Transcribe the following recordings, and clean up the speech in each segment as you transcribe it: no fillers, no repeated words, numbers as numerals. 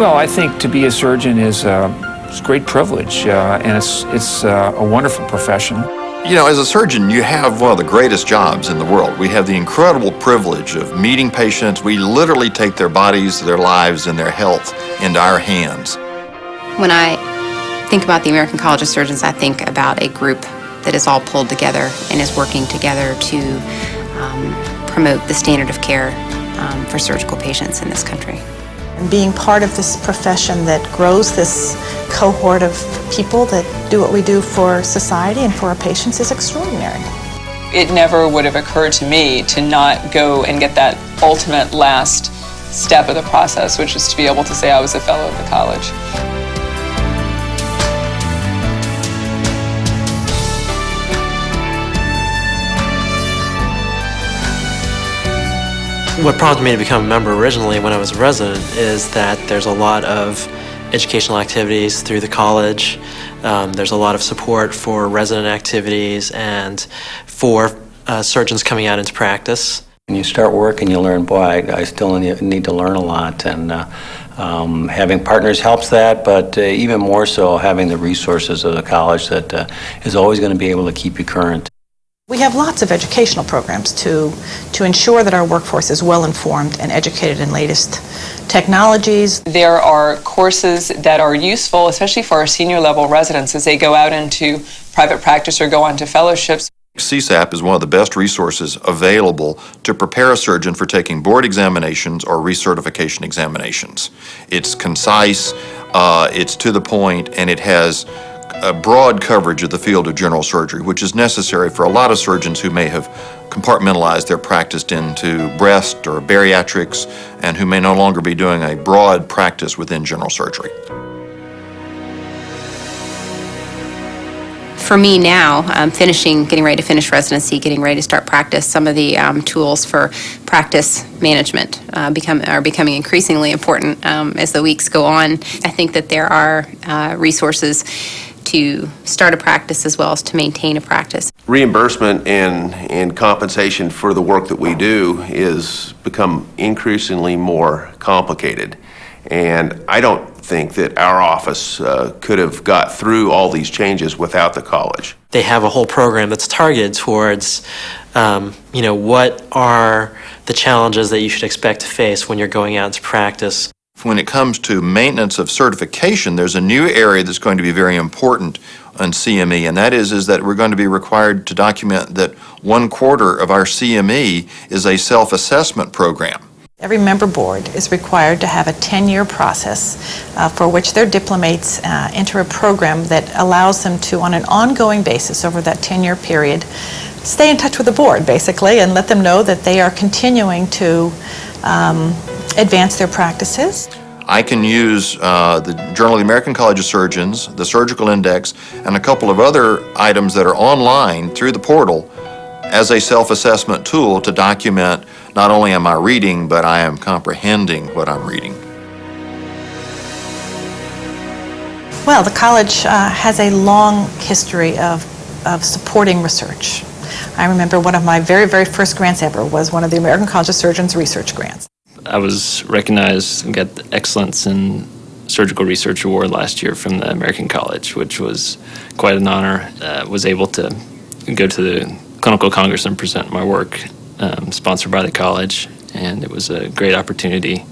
Well, I think to be a surgeon is it's a great privilege, and it's a wonderful profession. You know, as a surgeon, you have one of the greatest jobs in the world. We have the incredible privilege of meeting patients. We literally take their bodies, their lives, and their health into our hands. When I think about the American College of Surgeons, I think about a group that is all pulled together and is working together to promote the standard of care for surgical patients in this country. And being part of this profession that grows this cohort of people that do what we do for society and for our patients is extraordinary. It never would have occurred to me to not go and get that ultimate last step of the process, which is to be able to say I was a fellow of the college. What prompted me to become a member originally when I was a resident is that there's a lot of educational activities through the college. There's a lot of support for resident activities and for surgeons coming out into practice. When you start work and you learn, boy, I still need to learn a lot, and having partners helps that, but even more so having the resources of the college that is always going to be able to keep you current. We have lots of educational programs to ensure that our workforce is well informed and educated in latest technologies. There are courses that are useful, especially for our senior level residents as they go out into private practice or go on to fellowships. CSAP is one of the best resources available to prepare a surgeon for taking board examinations or recertification examinations. It's concise, it's to the point, and it has a broad coverage of the field of general surgery, which is necessary for a lot of surgeons who may have compartmentalized their practice into breast or bariatrics and who may no longer be doing a broad practice within general surgery. For me now, getting ready to finish residency, getting ready to start practice, some of the tools for practice management are becoming increasingly important as the weeks go on. I think that there are resources to start a practice as well as to maintain a practice. Reimbursement and compensation for the work that we do is become increasingly more complicated. And I don't think that our office could have got through all these changes without the college. They have a whole program that's targeted towards, what are the challenges that you should expect to face when you're going out into practice. When it comes to maintenance of certification, there's a new area that's going to be very important on CME, and that is that we're going to be required to document that 1/4 of our CME is a self-assessment program. Every member board is required to have a 10-year process for which their diplomates enter a program that allows them to, on an ongoing basis over that 10-year period, stay in touch with the board, basically, and let them know that they are continuing to advance their practices. I can use the Journal of the American College of Surgeons, the Surgical Index, and a couple of other items that are online through the portal as a self-assessment tool to document not only am I reading, but I am comprehending what I'm reading. Well, the college has a long history of supporting research. I remember one of my very, very first grants ever was one of the American College of Surgeons research grants. I was recognized and got the Excellence in Surgical Research Award last year from the American College, which was quite an honor. Was able to go to the Clinical Congress and present my work, sponsored by the college, and it was a great opportunity.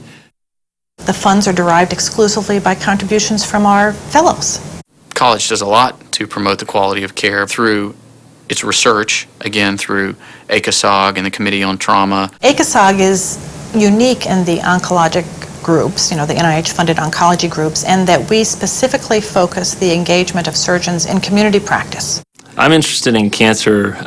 The funds are derived exclusively by contributions from our fellows. College does a lot to promote the quality of care through its research, again through ACOSOG and the Committee on Trauma. ACOSOG is unique in the oncologic groups, the NIH-funded oncology groups, and that we specifically focus the engagement of surgeons in community practice. I'm interested in cancer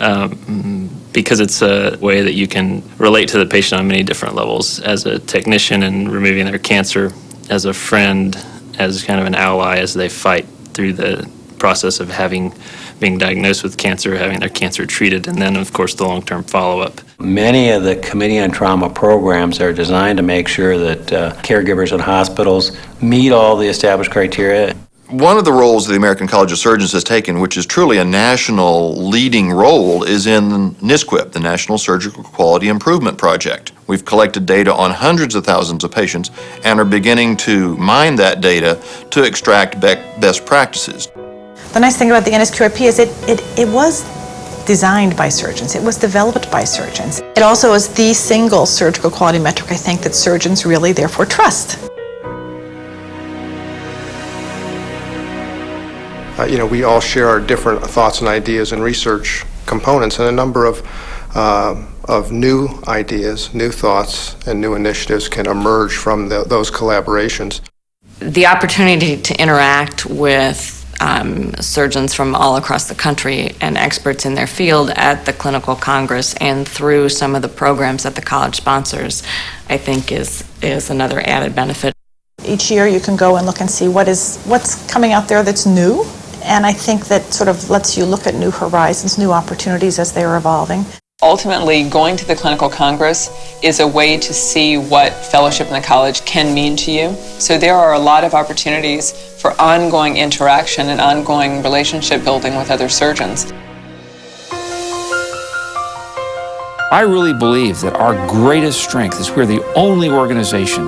because it's a way that you can relate to the patient on many different levels, as a technician and removing their cancer, as a friend, as kind of an ally as they fight through the process of being diagnosed with cancer, having their cancer treated, and then, of course, the long-term follow-up. Many of the Committee on Trauma programs are designed to make sure that caregivers in hospitals meet all the established criteria. One of the roles the American College of Surgeons has taken, which is truly a national leading role, is in NSQIP, the National Surgical Quality Improvement Project. We've collected data on hundreds of thousands of patients and are beginning to mine that data to extract best practices. The nice thing about the NSQIP is it was designed by surgeons. It was developed by surgeons. It also is the single surgical quality metric I think that surgeons really therefore trust. We all share our different thoughts and ideas and research components, and a number of new ideas, new thoughts, and new initiatives can emerge from those collaborations. The opportunity to interact with surgeons from all across the country and experts in their field at the clinical congress and through some of the programs that the college sponsors, I think is another added benefit. Each year you can go and look and see what's coming out there that's new. And I think that sort of lets you look at new horizons, new opportunities as they are evolving. Ultimately, going to the clinical congress is a way to see what fellowship in the college can mean to you. So there are a lot of opportunities for ongoing interaction and ongoing relationship building with other surgeons. I really believe that our greatest strength is we're the only organization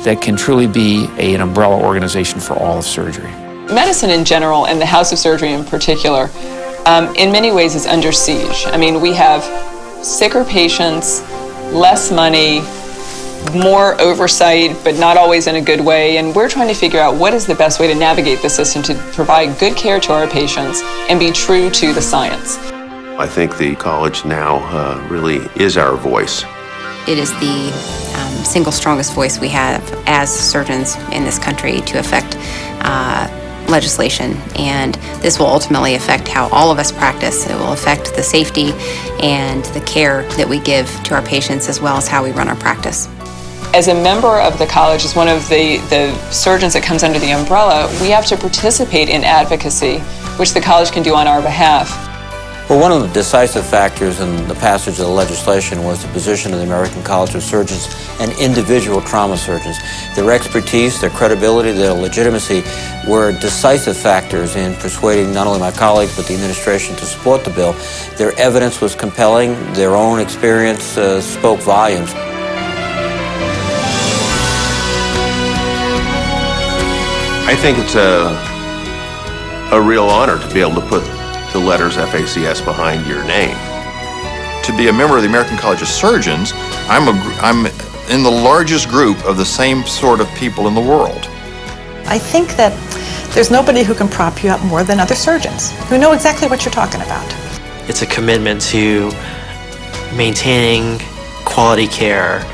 that can truly be an umbrella organization for all of surgery. Medicine in general, and the House of Surgery in particular, in many ways is under siege. I mean, we have sicker patients, less money, more oversight, but not always in a good way, and we're trying to figure out what is the best way to navigate the system to provide good care to our patients and be true to the science. I think the college now really is our voice. It is the single strongest voice we have as surgeons in this country to affect legislation, and this will ultimately affect how all of us practice. It will affect the safety and the care that we give to our patients, as well as how we run our practice. As a member of the college, as one of the surgeons that comes under the umbrella, we have to participate in advocacy, which the college can do on our behalf. Well, one of the decisive factors in the passage of the legislation was the position of the American College of Surgeons and individual trauma surgeons. Their expertise, their credibility, their legitimacy were decisive factors in persuading not only my colleagues but the administration to support the bill. Their evidence was compelling. Their own experience spoke volumes. I think it's a real honor to be able to put the letters FACS behind your name. To be a member of the American College of Surgeons, I'm in the largest group of the same sort of people in the world. I think that there's nobody who can prop you up more than other surgeons who know exactly what you're talking about. It's a commitment to maintaining quality care,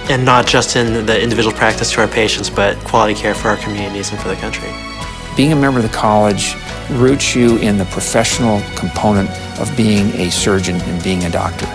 and not just in the individual practice to our patients, but quality care for our communities and for the country. Being a member of the college roots you in the professional component of being a surgeon and being a doctor.